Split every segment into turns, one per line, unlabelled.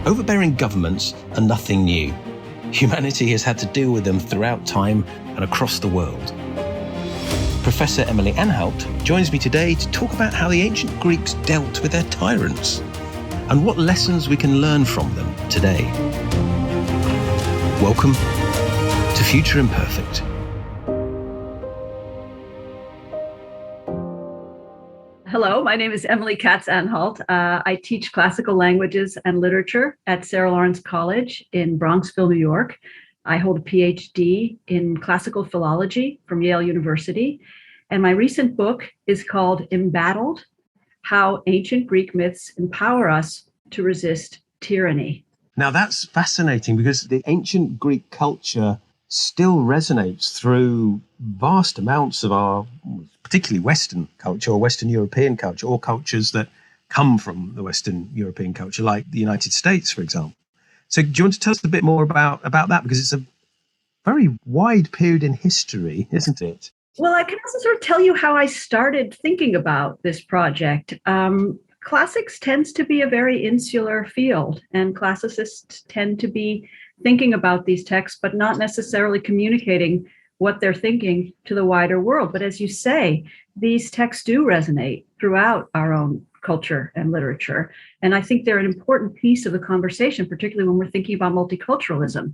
Overbearing governments are nothing new. Humanity has had to deal with them throughout time and across the world. Professor Emily Anhalt joins me today to talk about how the ancient Greeks dealt with their tyrants and what lessons we can learn from them today. Welcome to Future Imperfect.
Hello, my name is Emily Anhalt. I teach classical languages and literature at Sarah Lawrence College in Bronxville, New York. I hold a PhD in classical philology from Yale University. And my recent book is called Embattled: How Ancient Greek Myths Empower Us to Resist Tyranny.
Now that's fascinating because the ancient Greek culture still resonates through vast amounts of our, particularly Western culture or Western European culture, or cultures that come from the Western European culture, like the United States, for example. So do you want to tell us a bit more about that? Because it's a very wide period in history, isn't it?
Well, I can also sort of tell you how I started thinking about this project. Classics tends to be a very insular field, and classicists tend to be thinking about these texts, but not necessarily communicating what they're thinking to the wider world. But as you say, these texts do resonate throughout our own culture and literature. And I think they're an important piece of the conversation, particularly when we're thinking about multiculturalism.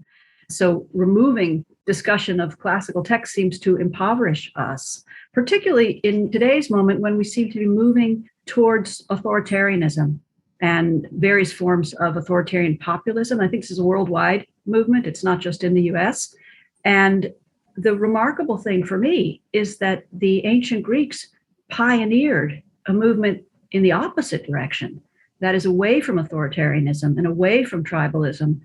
So removing discussion of classical texts seems to impoverish us, particularly in today's moment when we seem to be moving towards authoritarianism and various forms of authoritarian populism. I think this is a worldwide movement. It's not just in the US. And the remarkable thing for me is that the ancient Greeks pioneered a movement in the opposite direction, that is away from authoritarianism and away from tribalism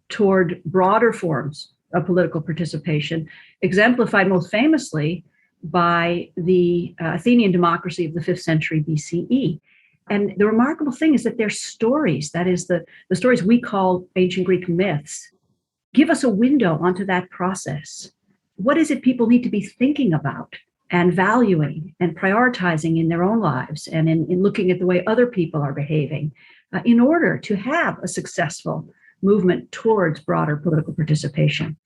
toward broader forms of political participation, exemplified most famously by the Athenian democracy of the 5th century BCE. And the remarkable thing is that their stories, that is the stories we call ancient Greek myths, give us a window onto that process. What is it people need to be thinking about and valuing and prioritizing in their own lives and in looking at the way other people are behaving in order to have a successful movement towards broader political participation?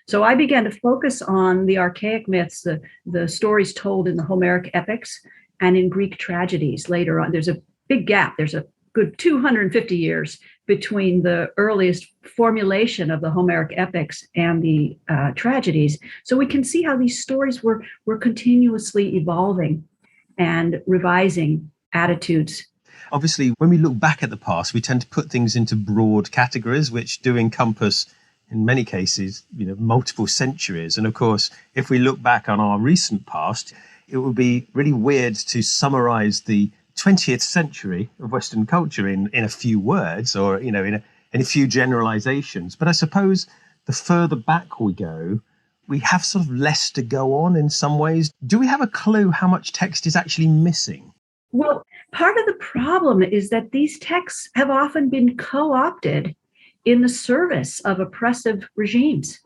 So I began to focus on the archaic myths, the stories told in the Homeric epics and in Greek tragedies later on. There's a big gap. There's a good 250 years between the earliest formulation of the Homeric epics and the tragedies. So we can see how these stories were continuously evolving and revising attitudes.
Obviously, when we look back at the past, we tend to put things into broad categories, which do encompass, in many cases, multiple centuries. And of course, if we look back on our recent past, it would be really weird to summarize the 20th century of Western culture in a few words or, in a few generalizations. But I suppose the further back we go, we have sort of less to go on in some ways. Do we have a clue how much text is actually missing?
Well, part of the problem is that these texts have often been co-opted in the service of oppressive regimes.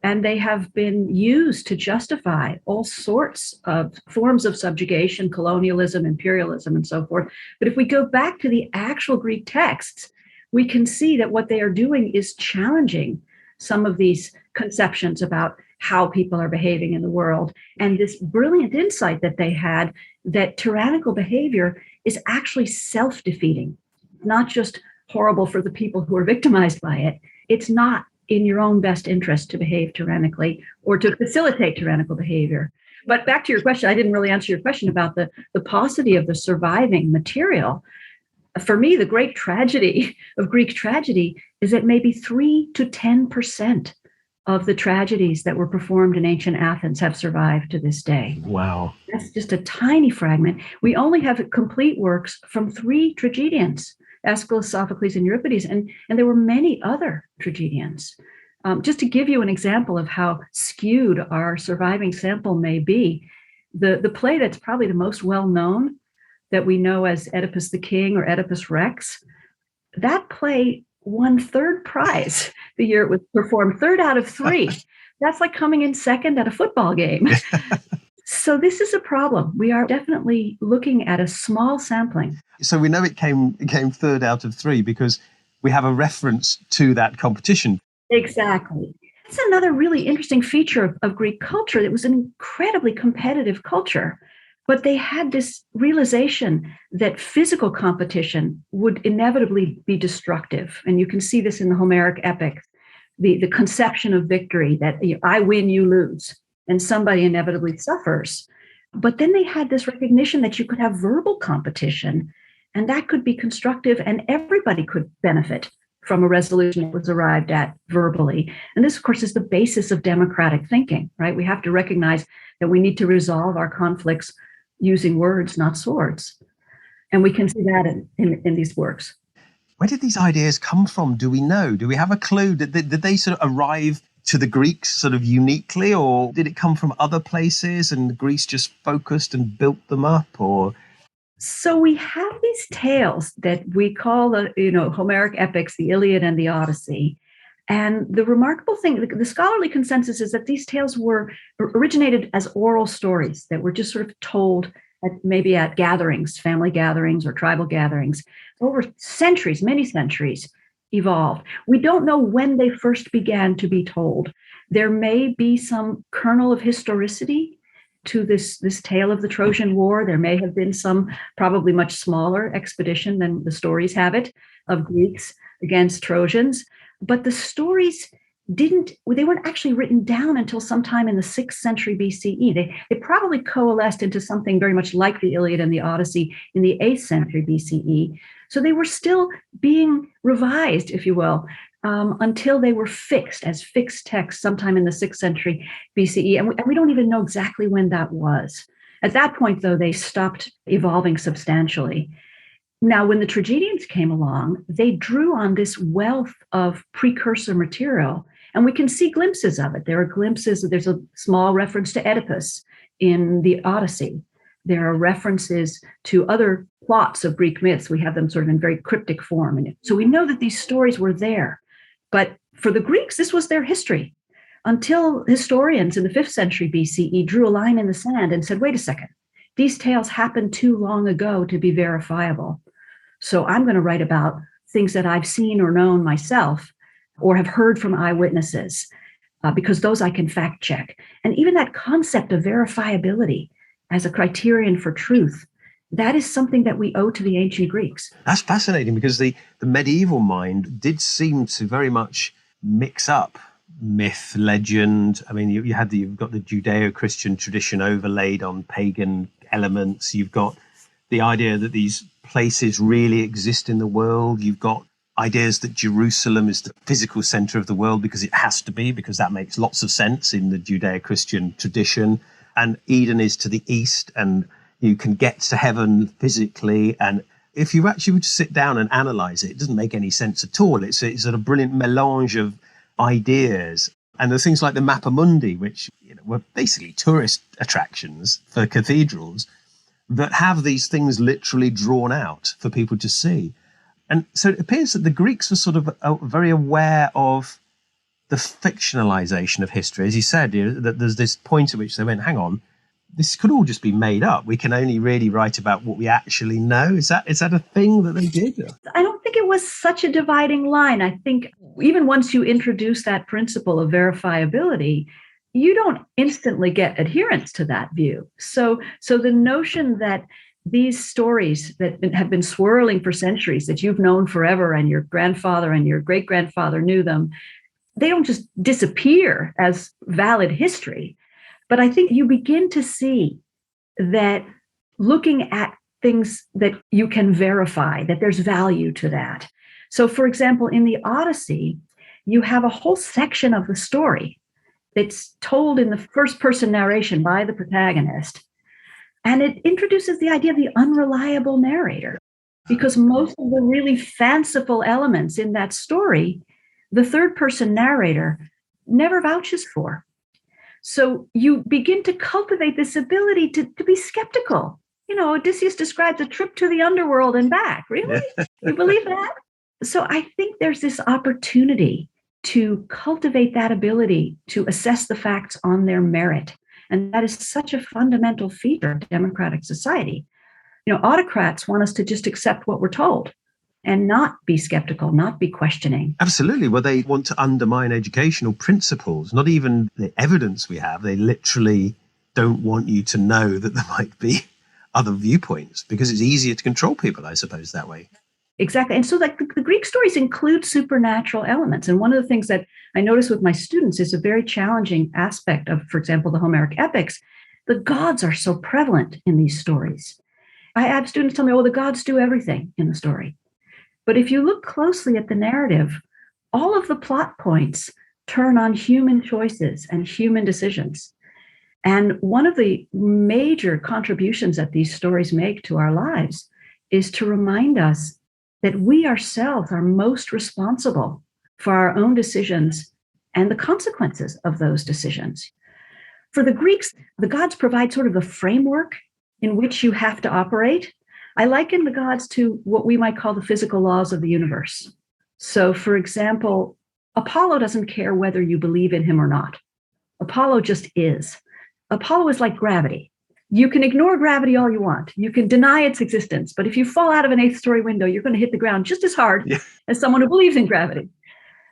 And they have been used to justify all sorts of forms of subjugation, colonialism, imperialism, and so forth. But if we go back to the actual Greek texts, we can see that what they are doing is challenging some of these conceptions about how people are behaving in the world. And this brilliant insight that they had that tyrannical behavior is actually self-defeating, not just horrible for the people who are victimized by it. It's not in your own best interest to behave tyrannically or to facilitate tyrannical behavior. But back to your question, I didn't really answer your question about the paucity of the surviving material. For me, the great tragedy of Greek tragedy is that maybe 3 to 10% of the tragedies that were performed in ancient Athens have survived to this day.
Wow.
That's just a tiny fragment. We only have complete works from 3 tragedians, Aeschylus, Sophocles, and Euripides, and there were many other tragedians. Just to give you an example of how skewed our surviving sample may be, the play that's probably the most well-known that we know as Oedipus the King or Oedipus Rex, that play won 3rd prize the year it was performed, 3rd out of 3. That's like coming in 2nd at a football game. So this is a problem. We are definitely looking at a small sampling.
So we know it came 3rd out of 3 because we have a reference to that competition.
Exactly. That's another really interesting feature of Greek culture. It was an incredibly competitive culture, but they had this realization that physical competition would inevitably be destructive. And you can see this in the Homeric epic, the conception of victory, that I win, you lose, and somebody inevitably suffers. But then they had this recognition that you could have verbal competition, and that could be constructive, and everybody could benefit from a resolution that was arrived at verbally. And this, of course, is the basis of democratic thinking, right? We have to recognize that we need to resolve our conflicts using words, not swords. And we can see that in these works.
Where did these ideas come from? Do we know? Do we have a clue? Did they sort of arrive to the Greeks sort of uniquely, or did it come from other places and Greece just focused and built them up? Or
so we have these tales that we call the Homeric epics, the Iliad and the Odyssey. And the remarkable thing, the scholarly consensus is that these tales originated as oral stories that were just sort of told at gatherings, family gatherings or tribal gatherings, over centuries, many centuries evolved. We don't know when they first began to be told. There may be some kernel of historicity to this tale of the Trojan War. There may have been some probably much smaller expedition than the stories have it of Greeks against Trojans. But the stories they weren't actually written down until sometime in the 6th century BCE. They probably coalesced into something very much like the Iliad and the Odyssey in the 8th century BCE. So they were still being revised, if you will, until they were fixed as fixed texts sometime in the 6th century BCE. And we don't even know exactly when that was. At that point, though, they stopped evolving substantially. Now, when the tragedians came along, they drew on this wealth of precursor material, and we can see glimpses of it. There are glimpses, there's a small reference to Oedipus in the Odyssey. There are references to other plots of Greek myths. We have them sort of in very cryptic form. And so we know that these stories were there. But for the Greeks, this was their history until historians in the 5th century BCE drew a line in the sand and said, wait a second, these tales happened too long ago to be verifiable. So I'm going to write about things that I've seen or known myself or have heard from eyewitnesses, because those I can fact check. And even that concept of verifiability as a criterion for truth, that is something that we owe to the ancient Greeks.
That's fascinating, because the medieval mind did seem to very much mix up myth, legend. I mean, you've got the Judeo-Christian tradition overlaid on pagan elements. You've got the idea that these places really exist in the world. You've got ideas that Jerusalem is the physical center of the world because it has to be, because that makes lots of sense in the Judeo-Christian tradition. And Eden is to the east, and you can get to heaven physically. And if you actually were to sit down and analyze it, it doesn't make any sense at all. It's a sort of brilliant melange of ideas. And there's things like the Mappa Mundi, which were basically tourist attractions for cathedrals, that have these things literally drawn out for people to see. And so it appears that the Greeks were sort of very aware of the fictionalization of history. As you said, that there's this point at which they went, hang on, this could all just be made up. We can only really write about what we actually know. Is that a thing that they did?
I don't think it was such a dividing line. I think even once you introduce that principle of verifiability, you don't instantly get adherence to that view. So the notion that these stories that have been swirling for centuries, that you've known forever, and your grandfather and your great-grandfather knew them, they don't just disappear as valid history. But I think you begin to see that looking at things that you can verify, that there's value to that. So, for example, in the Odyssey, you have a whole section of the story that's told in the first-person narration by the protagonist. And it introduces the idea of the unreliable narrator, because most of the really fanciful elements in that story, the third-person narrator never vouches for. So you begin to cultivate this ability to be skeptical. Odysseus describes a trip to the underworld and back. Really? You believe that? So I think there's this opportunity to cultivate that ability to assess the facts on their merit. And that is such a fundamental feature of democratic society. Autocrats want us to just accept what we're told and not be skeptical, not be questioning.
Absolutely. Well, they want to undermine educational principles, not even the evidence we have. They literally don't want you to know that there might be other viewpoints because it's easier to control people, I suppose, that way.
Exactly. And so like the Greek stories include supernatural elements. And one of the things that I notice with my students is a very challenging aspect of, for example, the Homeric epics. The gods are so prevalent in these stories. I have students tell me, oh, the gods do everything in the story. But if you look closely at the narrative, all of the plot points turn on human choices and human decisions. And one of the major contributions that these stories make to our lives is to remind us that we ourselves are most responsible for our own decisions and the consequences of those decisions. For the Greeks, the gods provide sort of a framework in which you have to operate. I liken the gods to what we might call the physical laws of the universe. So, for example, Apollo doesn't care whether you believe in him or not. Apollo just is. Apollo is like gravity. You can ignore gravity all you want. You can deny its existence. But if you fall out of an 8th-story window, you're going to hit the ground just as hard as someone who believes in gravity.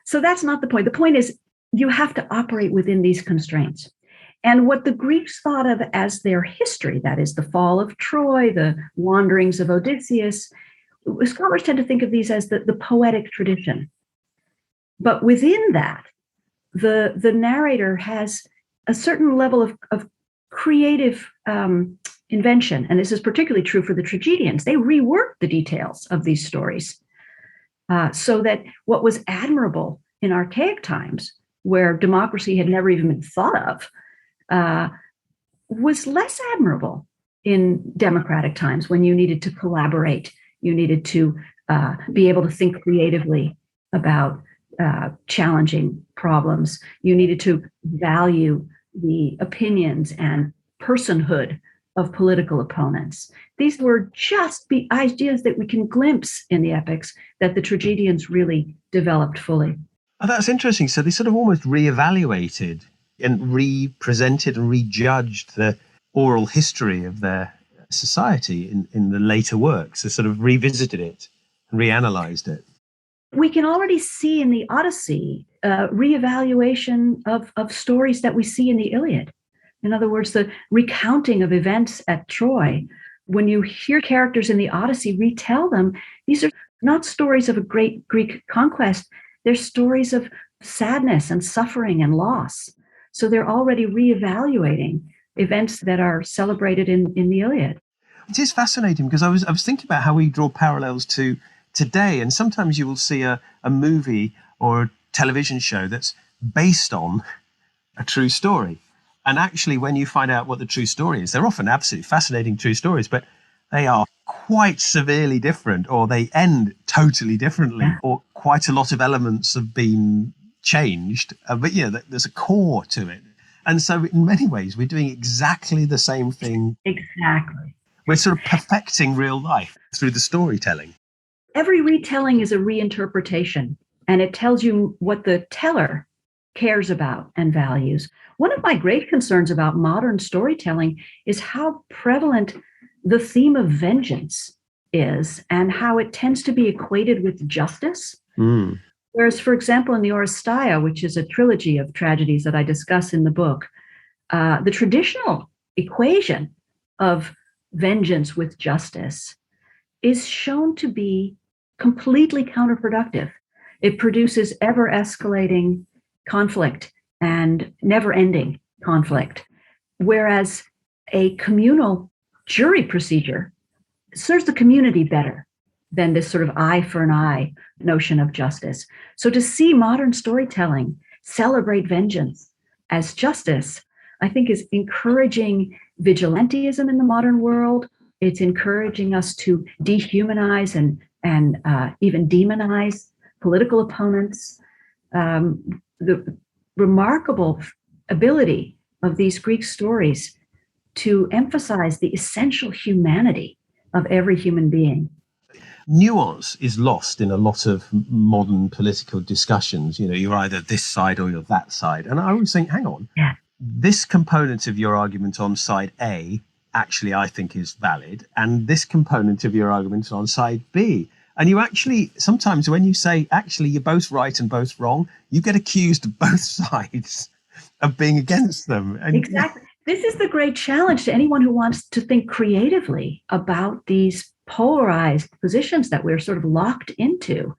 So that's not the point. The point is you have to operate within these constraints. And what the Greeks thought of as their history, that is the fall of Troy, the wanderings of Odysseus, scholars tend to think of these as the poetic tradition. But within that, the narrator has a certain level of creative invention. And this is particularly true for the tragedians. They reworked the details of these stories so that what was admirable in archaic times, where democracy had never even been thought of, was less admirable in democratic times when you needed to collaborate, you needed to be able to think creatively about challenging problems, you needed to value the opinions and personhood of political opponents. These were just the ideas that we can glimpse in the epics that the tragedians really developed fully.
Oh, that's interesting. So they sort of almost reevaluated and re-presented and rejudged the oral history of their society in the later works. They sort of revisited it and reanalyzed it.
We can already see in the Odyssey reevaluation of stories that we see in the Iliad. In other words, the recounting of events at Troy. When you hear characters in the Odyssey retell them, these are not stories of a great Greek conquest. They're stories of sadness and suffering and loss. So they're already reevaluating events that are celebrated in the Iliad.
It is fascinating because I was thinking about how we draw parallels to today, and sometimes you will see a movie or a television show that's based on a true story. And actually, when you find out what the true story is, they're often absolutely fascinating true stories, but they are quite severely different, or they end totally differently, or quite a lot of elements have been changed. But there's a core to it. And so in many ways, we're doing exactly the same thing.
Exactly.
We're sort of perfecting real life through the storytelling.
Every retelling is a reinterpretation, and it tells you what the teller cares about and values. One of my great concerns about modern storytelling is how prevalent the theme of vengeance is and how it tends to be equated with justice. Whereas, for example, in the Oresteia, which is a trilogy of tragedies that I discuss in the book, the traditional equation of vengeance with justice is shown to be completely counterproductive. It produces ever escalating conflict and never-ending conflict, whereas a communal jury procedure serves the community better than this sort of eye for an eye notion of justice. So to see modern storytelling celebrate vengeance as justice, I think is encouraging vigilantism in the modern world. It's encouraging us to dehumanize and even demonize political opponents. The remarkable ability of these Greek stories to emphasize the essential humanity of every human being.
Nuance is lost in a lot of modern political discussions. You're either this side or you're that side. And I always think, hang on, this component of your argument on side A actually I think is valid, and this component of your argument on side B. And you actually, sometimes when you say, actually, you're both right and both wrong, you get accused of both sides of being against them. And
Exactly. This is the great challenge to anyone who wants to think creatively about these polarized positions that we're sort of locked into.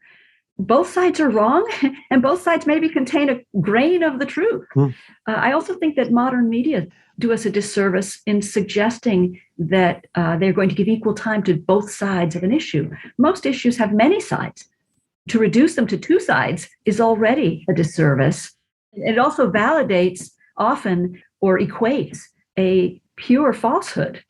Both sides are wrong, and both sides maybe contain a grain of the truth. I also think that modern media do us a disservice in suggesting that they're going to give equal time to both sides of an issue. Most issues have many sides. To reduce them to two sides is already a disservice. It also validates often or equates a pure falsehood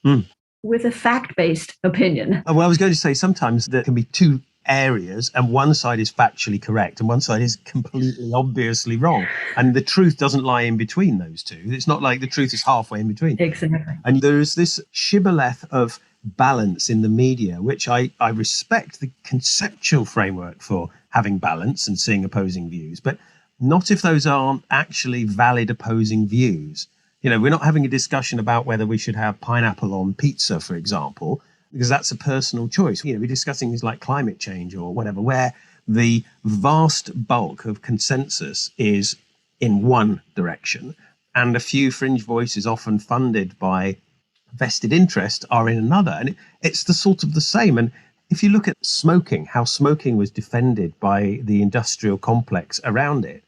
with a fact-based opinion.
Well, I was going to say sometimes there can be two areas and one side is factually correct and one side is completely obviously wrong. And the truth doesn't lie in between those two. It's not like the truth is halfway in between.
Exactly.
And there's this shibboleth of balance in the media, which I respect the conceptual framework for having balance and seeing opposing views, but not if those aren't actually valid opposing views. You know, we're not having a discussion about whether we should have pineapple on pizza, for example, because that's a personal choice. You know, we're discussing things like climate change or whatever, where the vast bulk of consensus is in one direction and a few fringe voices often funded by vested interest are in another. And it's the sort of the same. And if you look at smoking, how smoking was defended by the industrial complex around it,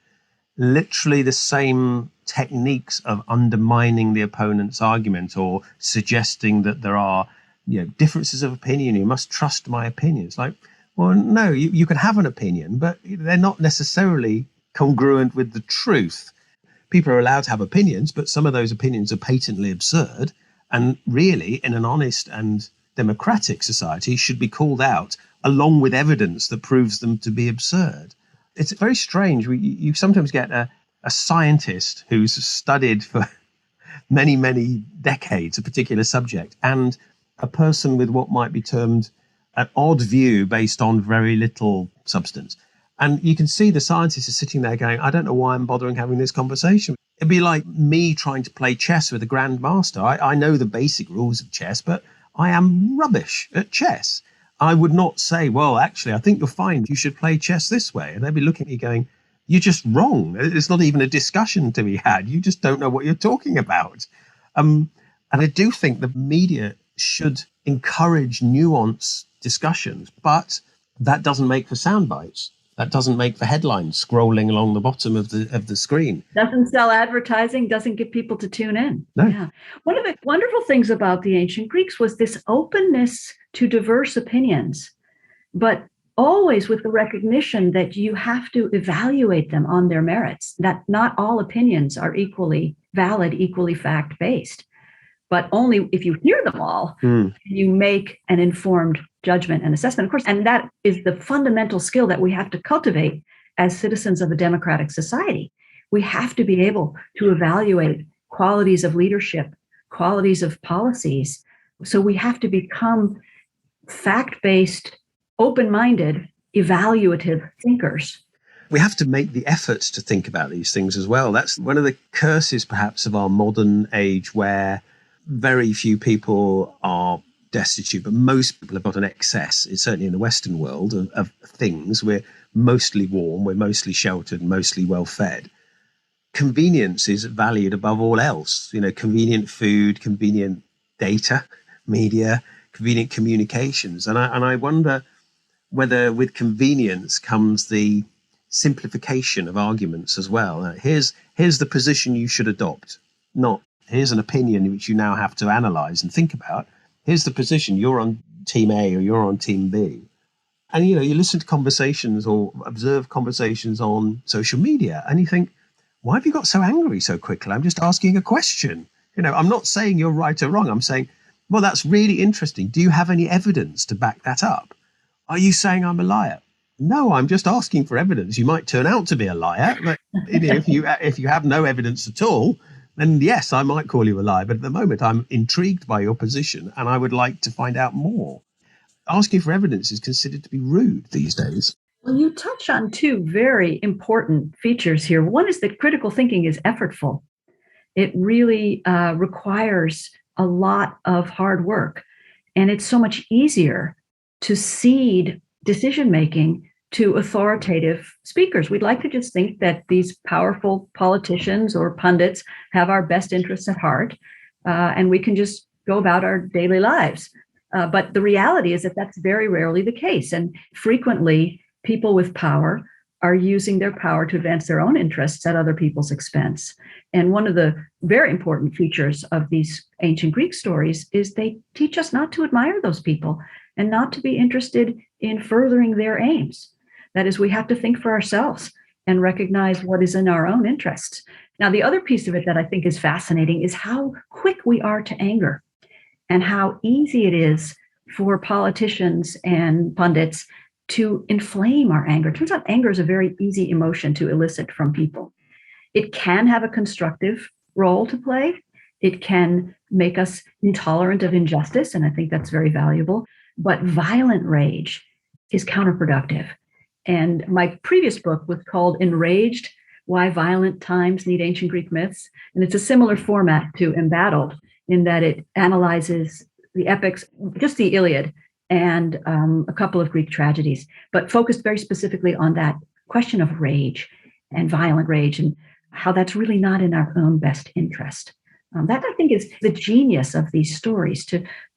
literally the same techniques of undermining the opponent's argument or suggesting that there are, you know, differences of opinion. You must trust my opinion. It's like, well, no, you can have an opinion, but they're not necessarily congruent with the truth. People are allowed to have opinions, but some of those opinions are patently absurd and really, in an honest and democratic society, should be called out along with evidence that proves them to be absurd. It's very strange. You sometimes get a scientist who's studied for many, many decades a particular subject and a person with what might be termed an odd view based on very little substance. And you can see the scientist is sitting there going, I don't know why I'm bothering having this conversation. It'd be like me trying to play chess with a grandmaster. I know the basic rules of chess, but I am rubbish at chess. I would not say, well, actually, I think you'll find you should play chess this way. And they'd be looking at me going, you're just wrong. It's not even a discussion to be had. You just don't know what you're talking about. And I do think the media should encourage nuanced discussions, but that doesn't make for sound bites. That doesn't make for headlines scrolling along the bottom of the screen.
Doesn't sell advertising, doesn't get people to tune in.
No.
Yeah. One of the wonderful things about the ancient Greeks was this openness to diverse opinions, but always with the recognition that you have to evaluate them on their merits, that not all opinions are equally valid, equally fact-based, but only if you hear them all, you make an informed judgment and assessment, of course. And that is the fundamental skill that we have to cultivate as citizens of a democratic society. We have to be able to evaluate qualities of leadership, qualities of policies. So we have to become fact-based, open-minded, evaluative thinkers.
We have to make the effort to think about these things as well. That's one of the curses, perhaps, of our modern age, where very few people are destitute, but most people have got an excess, certainly in the Western world, of things. We're mostly warm, we're mostly sheltered, mostly well fed. Convenience is valued above all else. You know, convenient food, convenient data, media, convenient communications. And I wonder whether with convenience comes the simplification of arguments as well. Here's the position you should adopt, not here's an opinion which you now have to analyze and think about. Here's the position. You're on team A or you're on team B. And, you know, you listen to conversations or observe conversations on social media and you think, why have you got so angry so quickly? I'm just asking a question. You know, I'm not saying you're right or wrong. I'm saying, well, that's really interesting. Do you have any evidence to back that up? Are you saying I'm a liar? No, I'm just asking for evidence. You might turn out to be a liar, but you know, if you have no evidence at all, then yes, I might call you a liar. But at the moment, I'm intrigued by your position and I would like to find out more. Asking for evidence is considered to be rude these days.
Well, you touch on two very important features here. One is that critical thinking is effortful. It really requires a lot of hard work. And it's so much easier to cede decision making to authoritative speakers. We'd like to just think that these powerful politicians or pundits have our best interests at heart, and we can just go about our daily lives. But the reality is that that's very rarely the case. And frequently, people with power are using their power to advance their own interests at other people's expense. And one of the very important features of these ancient Greek stories is they teach us not to admire those people and not to be interested in furthering their aims. That is, we have to think for ourselves and recognize what is in our own interests. Now, the other piece of it that I think is fascinating is how quick we are to anger and how easy it is for politicians and pundits to inflame our anger. It turns out anger is a very easy emotion to elicit from people. It can have a constructive role to play. It can make us intolerant of injustice, and I think that's very valuable. But violent rage is counterproductive. And my previous book was called Enraged: Why Violent Times Need Ancient Greek Myths. And it's a similar format to Embattled in that it analyzes the epics, just the Iliad, and a couple of Greek tragedies, but focused very specifically on that question of rage and violent rage and how that's really not in our own best interest. That, I think, is the genius of these stories,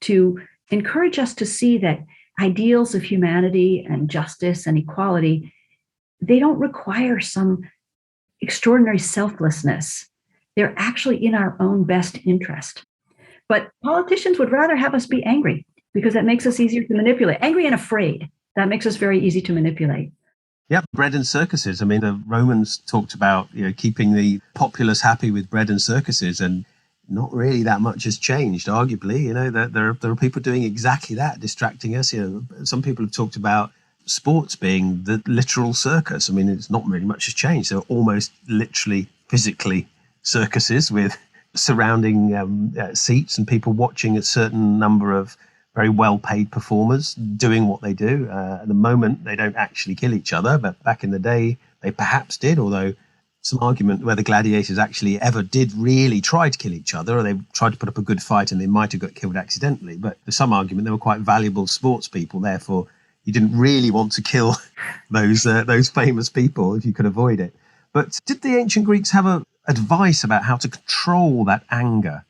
to encourage us to see that ideals of humanity and justice and equality, they don't require some extraordinary selflessness. They're actually in our own best interest. But politicians would rather have us be angry because that makes us easier to manipulate. Angry and afraid, that makes us very easy to manipulate.
Yeah, bread and circuses. I mean, the Romans talked about, keeping the populace happy with bread and circuses, and not really that much has changed, arguably. There are people doing exactly that, distracting us. Some people have talked about sports being the literal circus. I mean, it's not really much has changed. They're almost literally, physically circuses with surrounding seats and people watching a certain number of very well-paid performers doing what they do. At the moment, they don't actually kill each other, but back in the day, they perhaps did, although some argument whether gladiators actually ever did really try to kill each other, or they tried to put up a good fight and they might have got killed accidentally. But there's some argument they were quite valuable sports people, therefore you didn't really want to kill those famous people if you could avoid it. But did the ancient Greeks have advice about how to control that anger?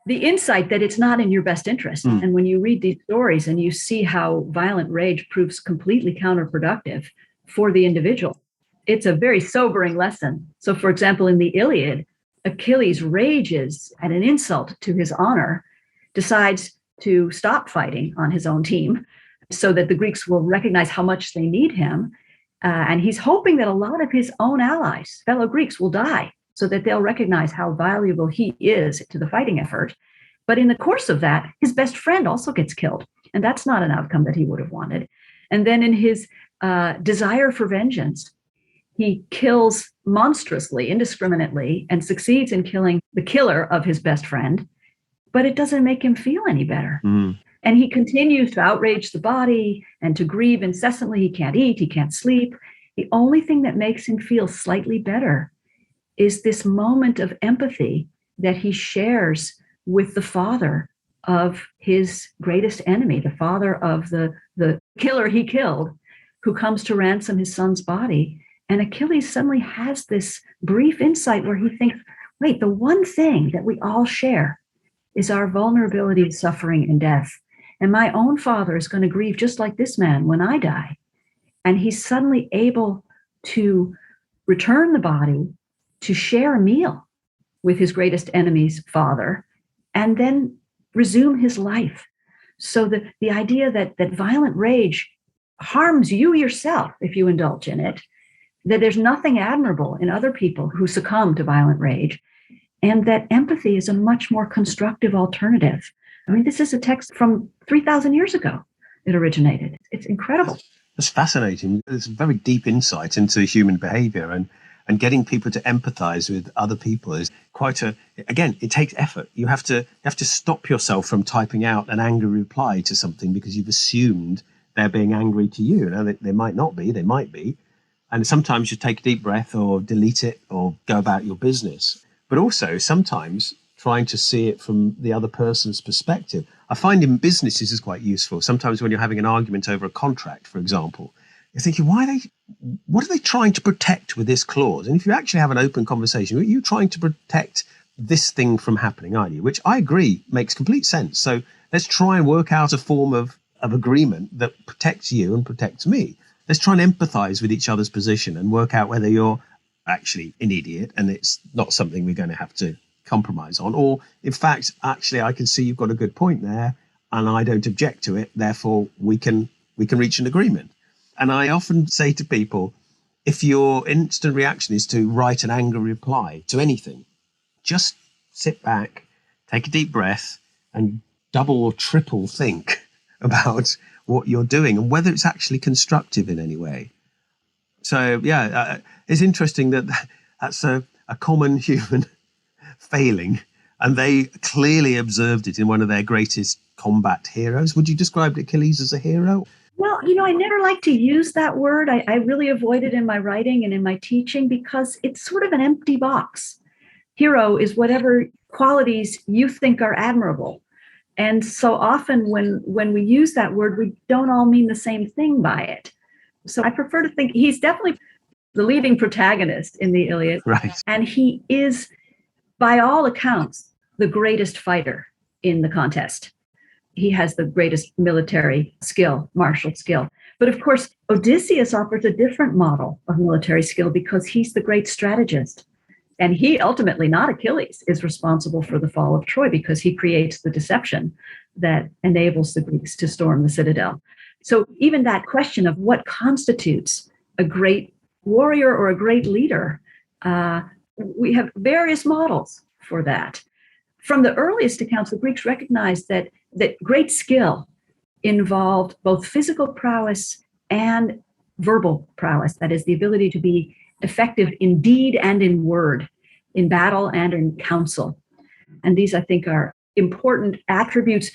The insight that it's not in your best interest. And when you read these stories and you see how violent rage proves completely counterproductive for the individual, it's a very sobering lesson. So, for example, in the Iliad, Achilles rages at an insult to his honor, decides to stop fighting on his own team so that the Greeks will recognize how much they need him. And he's hoping that a lot of his own allies, fellow Greeks, will die, so that they'll recognize how valuable he is to the fighting effort. But in the course of that, his best friend also gets killed. And that's not an outcome that he would have wanted. And then in his desire for vengeance, he kills monstrously, indiscriminately, and succeeds in killing the killer of his best friend. But it doesn't make him feel any better. And he continues to outrage the body and to grieve incessantly. He can't eat, he can't sleep. The only thing that makes him feel slightly better is this moment of empathy that he shares with the father of his greatest enemy, the father of the killer he killed, who comes to ransom his son's body. And Achilles suddenly has this brief insight where he thinks, wait, the one thing that we all share is our vulnerability to suffering and death. And my own father is going to grieve just like this man when I die. And he's suddenly able to return the body, to share a meal with his greatest enemy's father, and then resume his life. So the idea that violent rage harms you yourself if you indulge in it, that there's nothing admirable in other people who succumb to violent rage, and that empathy is a much more constructive alternative. I mean, this is a text from 3,000 years ago. It originated. It's incredible.
That's fascinating. It's a very deep insight into human behavior, and getting people to empathize with other people is again, it takes effort. You have to stop yourself from typing out an angry reply to something because you've assumed they're being angry to you. Now, they might not be, they might be. And sometimes you take a deep breath or delete it or go about your business. But also sometimes trying to see it from the other person's perspective. I find in businesses is quite useful. Sometimes when you're having an argument over a contract, for example, you're thinking, what are they trying to protect with this clause? And if you actually have an open conversation, are you trying to protect this thing from happening, aren't you? Which I agree makes complete sense. So let's try and work out a form of agreement that protects you and protects me. Let's try and empathize with each other's position and work out whether you're actually an idiot and it's not something we're going to have to compromise on, or in fact, actually, I can see you've got a good point there and I don't object to it. Therefore, we can reach an agreement. And I often say to people, if your instant reaction is to write an angry reply to anything, just sit back, take a deep breath, and double or triple think about what you're doing and whether it's actually constructive in any way. So, it's interesting that that's a common human failing, and they clearly observed it in one of their greatest combat heroes. Would you describe Achilles as a hero?
Well, I never like to use that word. I really avoid it in my writing and in my teaching because it's sort of an empty box. Hero is whatever qualities you think are admirable. And so often when we use that word, we don't all mean the same thing by it. So I prefer to think he's definitely the leading protagonist in the Iliad.
Right.
And he is, by all accounts, the greatest fighter in the contest. He has the greatest military skill, martial skill. But of course, Odysseus offers a different model of military skill because he's the great strategist. And he ultimately, not Achilles, is responsible for the fall of Troy because he creates the deception that enables the Greeks to storm the citadel. So even that question of what constitutes a great warrior or a great leader, we have various models for that. From the earliest accounts, the Greeks recognized that great skill involved both physical prowess and verbal prowess. That is, the ability to be effective in deed and in word, in battle and in counsel. And these, I think, are important attributes,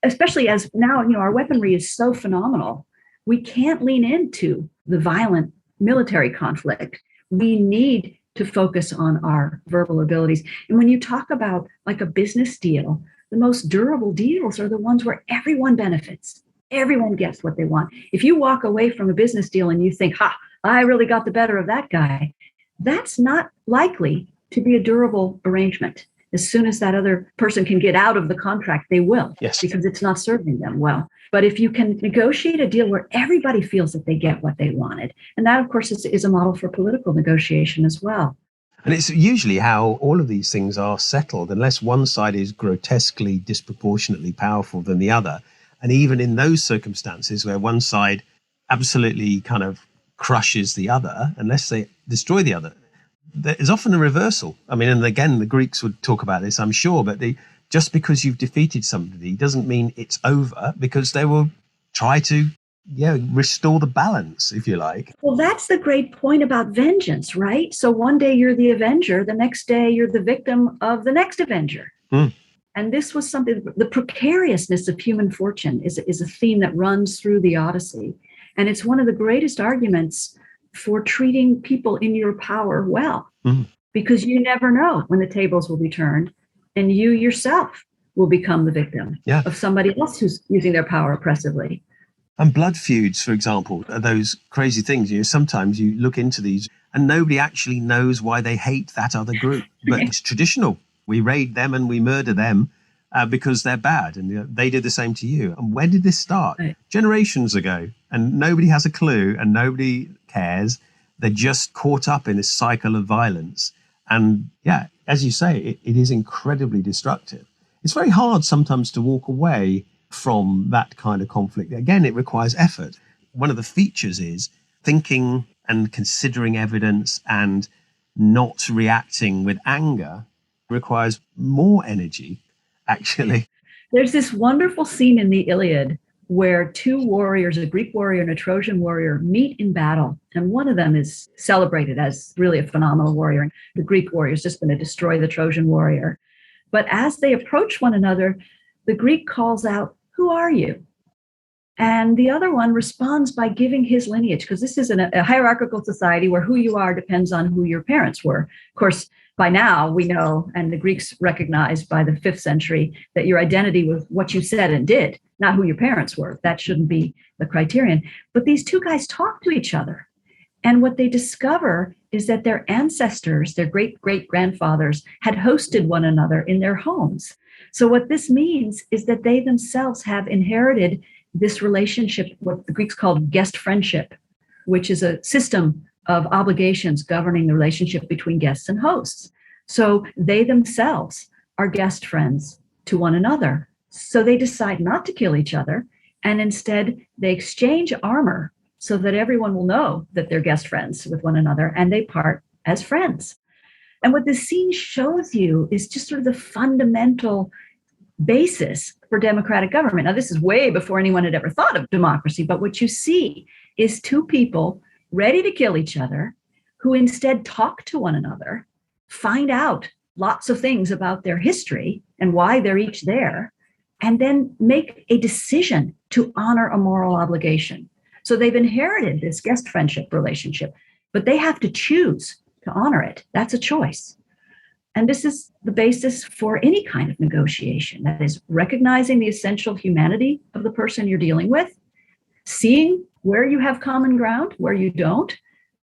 especially as now, our weaponry is so phenomenal. We can't lean into the violent military conflict. We need to focus on our verbal abilities. And when you talk about like a business deal, the most durable deals are the ones where everyone benefits. Everyone gets what they want. If you walk away from a business deal and you think, I really got the better of that guy, that's not likely to be a durable arrangement. As soon as that other person can get out of the contract, they will,
yes,
because it's not serving them well. But if you can negotiate a deal where everybody feels that they get what they wanted, and that, of course, is a model for political negotiation as well.
And it's usually how all of these things are settled, unless one side is grotesquely, disproportionately powerful than the other. And even in those circumstances where one side absolutely kind of crushes the other, unless they destroy the other, there is often a reversal. I mean, and again, the Greeks would talk about this, I'm sure, but just because you've defeated somebody doesn't mean it's over, because they will try to restore the balance, if you like.
Well, that's the great point about vengeance, right? So one day you're the avenger, the next day you're the victim of the next avenger. And this was something, the precariousness of human fortune is a theme that runs through the Odyssey. And it's one of the greatest arguments for treating people in your power well, because you never know when the tables will be turned and you yourself will become the victim of somebody else who's using their power oppressively.
And blood feuds, for example, are those crazy things. Sometimes you look into these and nobody actually knows why they hate that other group. But it's traditional. We raid them and we murder them because they're bad. And they did the same to you. And when did this start?
Right.
Generations ago. And nobody has a clue and nobody cares. They're just caught up in this cycle of violence. And as you say, it is incredibly destructive. It's very hard sometimes to walk away from that kind of conflict. Again, it requires effort. One of the features is thinking and considering evidence and not reacting with anger requires more energy, actually.
There's this wonderful scene in the Iliad where two warriors, a Greek warrior and a Trojan warrior, meet in battle. And one of them is celebrated as really a phenomenal warrior. And the Greek warrior is just going to destroy the Trojan warrior. But as they approach one another, the Greek calls out, "Who are you?" And the other one responds by giving his lineage, because this is a hierarchical society where who you are depends on who your parents were. Of course, by now we know, and the Greeks recognized by the 5th century, that your identity was what you said and did, not who your parents were. That shouldn't be the criterion. But these two guys talk to each other. And what they discover is that their ancestors, their great-great-grandfathers, had hosted one another in their homes. So what this means is that they themselves have inherited this relationship, what the Greeks called guest friendship, which is a system of obligations governing the relationship between guests and hosts. So they themselves are guest friends to one another. So they decide not to kill each other, and instead they exchange armor so that everyone will know that they're guest friends with one another, and they part as friends. And what this scene shows you is just sort of the fundamental basis for democratic government. Now, this is way before anyone had ever thought of democracy, but what you see is two people ready to kill each other who instead talk to one another, find out lots of things about their history and why they're each there, and then make a decision to honor a moral obligation. So they've inherited this guest friendship relationship, but they have to choose to honor it. That's a choice. And this is the basis for any kind of negotiation. That is, recognizing the essential humanity of the person you're dealing with, seeing where you have common ground, where you don't,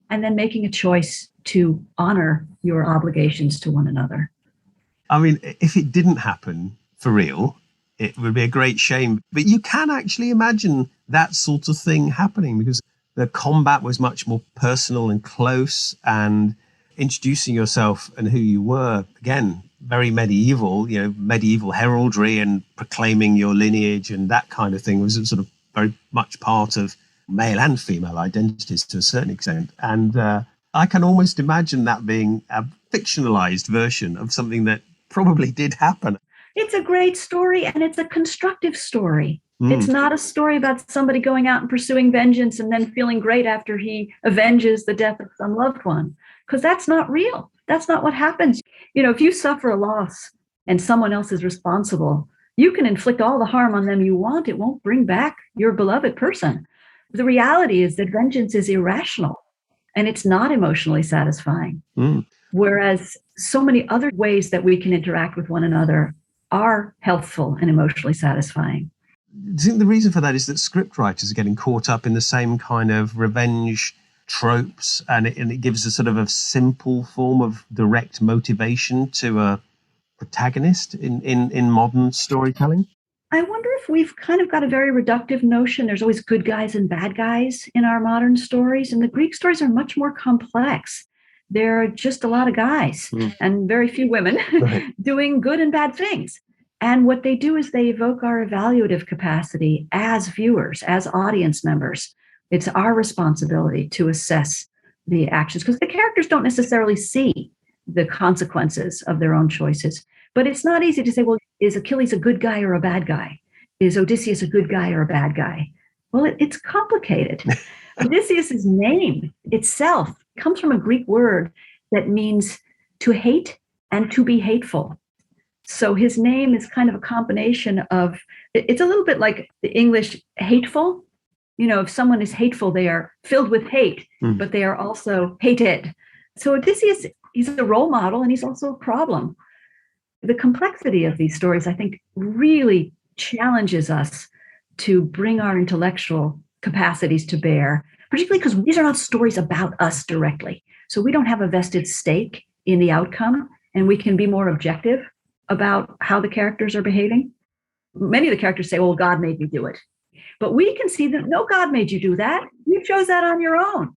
and then making a choice to honor your obligations to one another.
I mean, if it didn't happen for real, it would be a great shame. But you can actually imagine that sort of thing happening, because the combat was much more personal and close, and introducing yourself and who you were, again, very medieval, medieval heraldry and proclaiming your lineage and that kind of thing was sort of very much part of male and female identities to a certain extent. And I can almost imagine that being a fictionalized version of something that probably did happen.
It's a great story, and it's a constructive story. It's not a story about somebody going out and pursuing vengeance and then feeling great after he avenges the death of some loved one, because that's not real. That's not what happens. If you suffer a loss and someone else is responsible, you can inflict all the harm on them you want. It won't bring back your beloved person. The reality is that vengeance is irrational and it's not emotionally satisfying. Whereas so many other ways that we can interact with one another are healthful and emotionally satisfying.
I think the reason for that is that scriptwriters are getting caught up in the same kind of revenge tropes, and it gives a sort of a simple form of direct motivation to a protagonist in modern storytelling.
I wonder if we've kind of got a very reductive notion. There's always good guys and bad guys in our modern stories, and the Greek stories are much more complex. There are just a lot of guys and very few women doing good and bad things. And what they do is they evoke our evaluative capacity as viewers, as audience members. It's our responsibility to assess the actions, because the characters don't necessarily see the consequences of their own choices. But it's not easy to say, well, is Achilles a good guy or a bad guy? Is Odysseus a good guy or a bad guy? Well, it's complicated. Odysseus's name itself comes from a Greek word that means to hate and to be hateful. So his name is kind of a combination of, it's a little bit like the English hateful. If someone is hateful, they are filled with hate, but they are also hated. So Odysseus, he's a role model and he's also a problem. The complexity of these stories, I think, really challenges us to bring our intellectual capacities to bear, particularly because these are not stories about us directly. So we don't have a vested stake in the outcome, and we can be more objective about how the characters are behaving. Many of the characters say, well, God made me do it. But we can see that, no, God made you do that. You chose that on your own.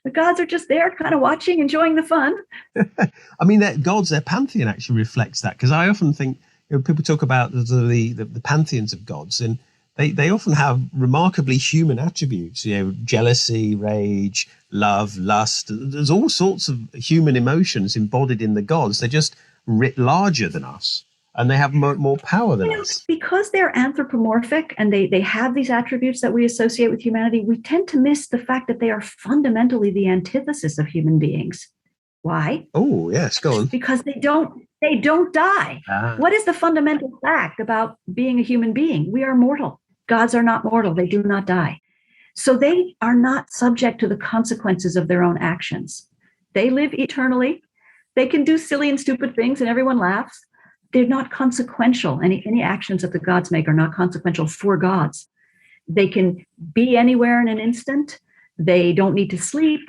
The gods are just there kind of watching, enjoying the fun.
I mean, their pantheon actually reflects that, because I often think people talk about the pantheons of gods, and they often have remarkably human attributes, jealousy, rage, love, lust. There's all sorts of human emotions embodied in the gods. They're just writ larger than us, and they have more power than us.
Because they're anthropomorphic and they have these attributes that we associate with humanity, we tend to miss the fact that they are fundamentally the antithesis of human beings. Why?
Oh, yes, go on.
Because they don't die. What is the fundamental fact about being a human being? We are mortal. Gods are not mortal. They do not die. So they are not subject to the consequences of their own actions. They live eternally. They can do silly and stupid things and everyone laughs. They're not consequential. Any actions that the gods make are not consequential for gods. They can be anywhere in an instant. They don't need to sleep.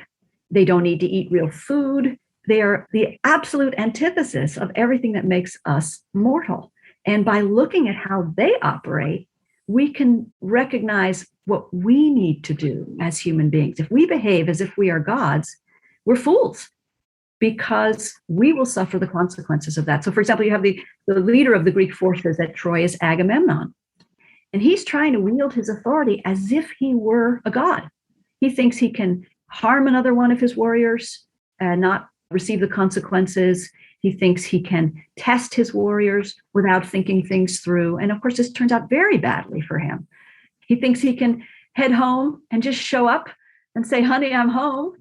They don't need to eat real food. They are the absolute antithesis of everything that makes us mortal. And by looking at how they operate, we can recognize what we need to do as human beings. If we behave as if we are gods, we're fools because we will suffer the consequences of that. So, for example, you have the leader of the Greek forces at Troy is Agamemnon, and he's trying to wield his authority as if he were a god. He thinks he can harm another one of his warriors and not receive the consequences. He thinks he can test his warriors without thinking things through. And of course, this turns out very badly for him. He thinks he can head home and just show up and say, honey, I'm home,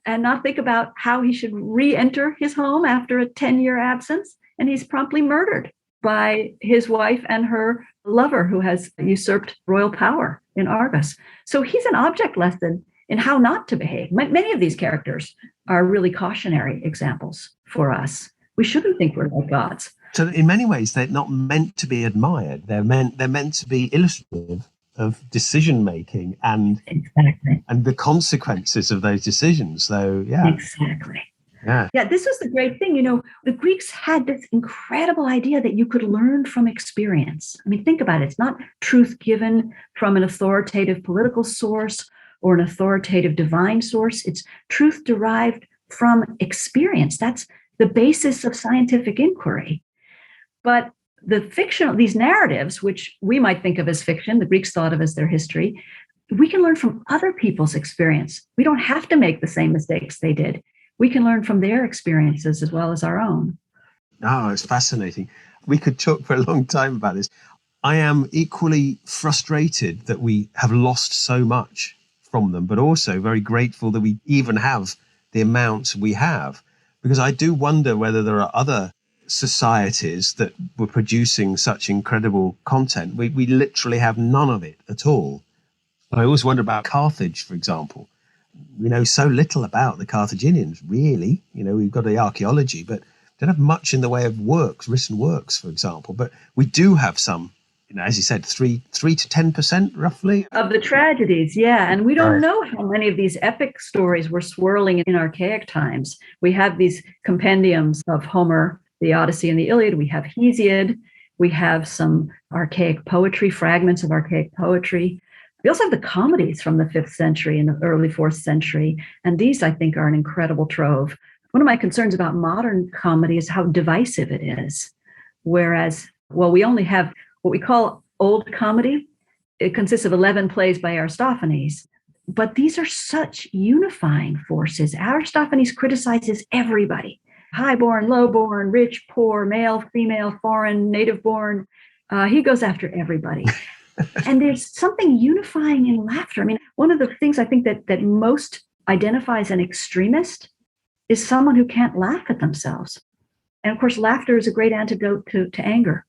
and not think about how he should re-enter his home after a 10-year absence. And he's promptly murdered by his wife and her lover who has usurped royal power in Argos. So he's an object lesson in how not to behave. Many of these characters are really cautionary examples for us. We shouldn't think we're like gods.
So in many ways, they're not meant to be admired. They're meant to be illustrative of decision making and the consequences of those decisions. So yeah.
Exactly.
Yeah.
Yeah, this was the great thing. The Greeks had this incredible idea that you could learn from experience. I mean, think about it. It's not truth given from an authoritative political source or an authoritative divine source. It's truth derived from experience. That's the basis of scientific inquiry. But the fictional, these narratives, which we might think of as fiction, the Greeks thought of as their history, we can learn from other people's experience. We don't have to make the same mistakes they did. We can learn from their experiences as well as our own.
Oh, it's fascinating. We could talk for a long time about this. I am equally frustrated that we have lost so much from them, but also very grateful that we even have the amounts we have, because I do wonder whether there are other societies that were producing such incredible content. We literally have none of it at all. I always wonder about Carthage, for example. We know so little about the Carthaginians, really. We've got the archaeology, but don't have much in the way of works, written works, for example. But we do have some, as you said, 3 to 10% roughly
of the tragedies. Yeah. And we don't know how many of these epic stories were swirling in archaic times. We have these compendiums of Homer, the Odyssey and the Iliad. We have Hesiod. We have some archaic poetry, fragments of archaic poetry. We also have the comedies from the 5th century and the early 4th century. And these, I think, are an incredible trove. One of my concerns about modern comedy is how divisive it is. Whereas, we only have what we call old comedy. It consists of 11 plays by Aristophanes. But these are such unifying forces. Aristophanes criticizes everybody. Highborn, lowborn, rich, poor, male, female, foreign, native-born. He goes after everybody. And there's something unifying in laughter. I mean, one of the things I think that most identifies an extremist is someone who can't laugh at themselves. And of course, laughter is a great antidote to anger.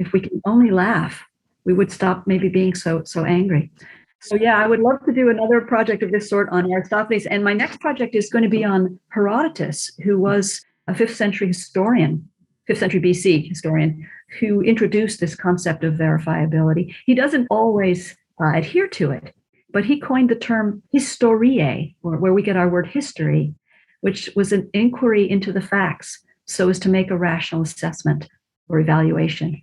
If we can only laugh, we would stop maybe being so angry. So yeah, I would love to do another project of this sort on Aristophanes. And my next project is going to be on Herodotus, who was a 5th century historian, 5th century BC historian, who introduced this concept of verifiability. He doesn't always adhere to it, but he coined the term historiae, where we get our word history, which was an inquiry into the facts so as to make a rational assessment or evaluation.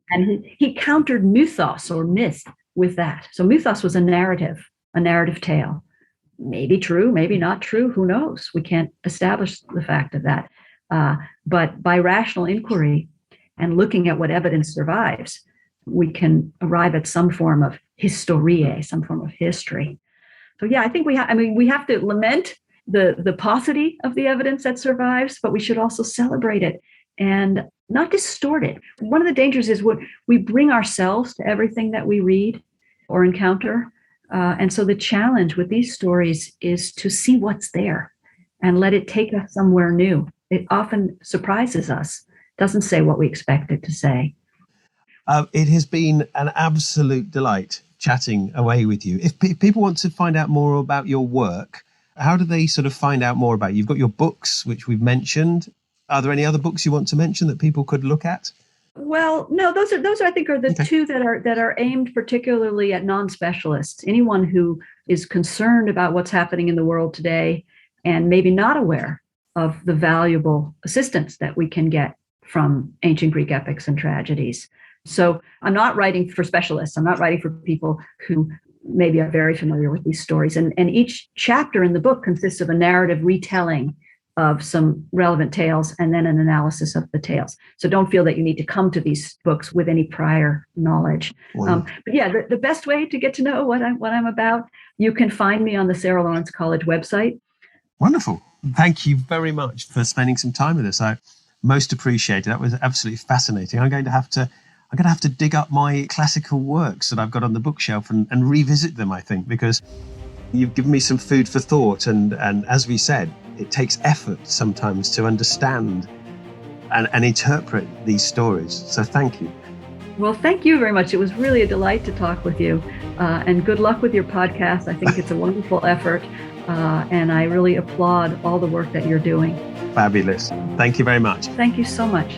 And he countered mythos or myth with that. So mythos was a narrative tale. Maybe true, maybe not true, who knows? We can't establish the fact of that. But by rational inquiry and looking at what evidence survives, we can arrive at some form of historiae, some form of history. So yeah, I think we have to lament the paucity of the evidence that survives, but we should also celebrate it and not distort it. One of the dangers is when we bring ourselves to everything that we read or encounter. And so the challenge with these stories is to see what's there and let it take us somewhere new. It often surprises us, doesn't say what we expect it to say.
It has been an absolute delight chatting away with you. If people want to find out more about your work, how do they sort of find out more about you? You've got your books, which we've mentioned. Are there any other books you want to mention that people could look at?
Well, no, those I think are the
Okay.
two that are aimed particularly at non-specialists. Anyone who is concerned about what's happening in the world today and maybe not aware of the valuable assistance that we can get from ancient Greek epics and tragedies. So I'm not writing for specialists. I'm not writing for people who maybe are very familiar with these stories. And each chapter in the book consists of a narrative retelling of some relevant tales and then an analysis of the tales. So don't feel that you need to come to these books with any prior knowledge. But yeah, the best way to get to know what I'm about, you can find me on the Sarah Lawrence College website.
Wonderful. Thank you very much for spending some time with us. I most appreciate it. That was absolutely fascinating. I'm going to have to dig up my classical works that I've got on the bookshelf and revisit them, I think, because you've given me some food for thought. And as we said, it takes effort sometimes to understand and interpret these stories. So thank you.
Well, thank you very much. It was really a delight to talk with you. And good luck with your podcast. I think it's a wonderful effort. And I really applaud all the work that you're doing.
Fabulous. Thank you very much.
Thank you so much.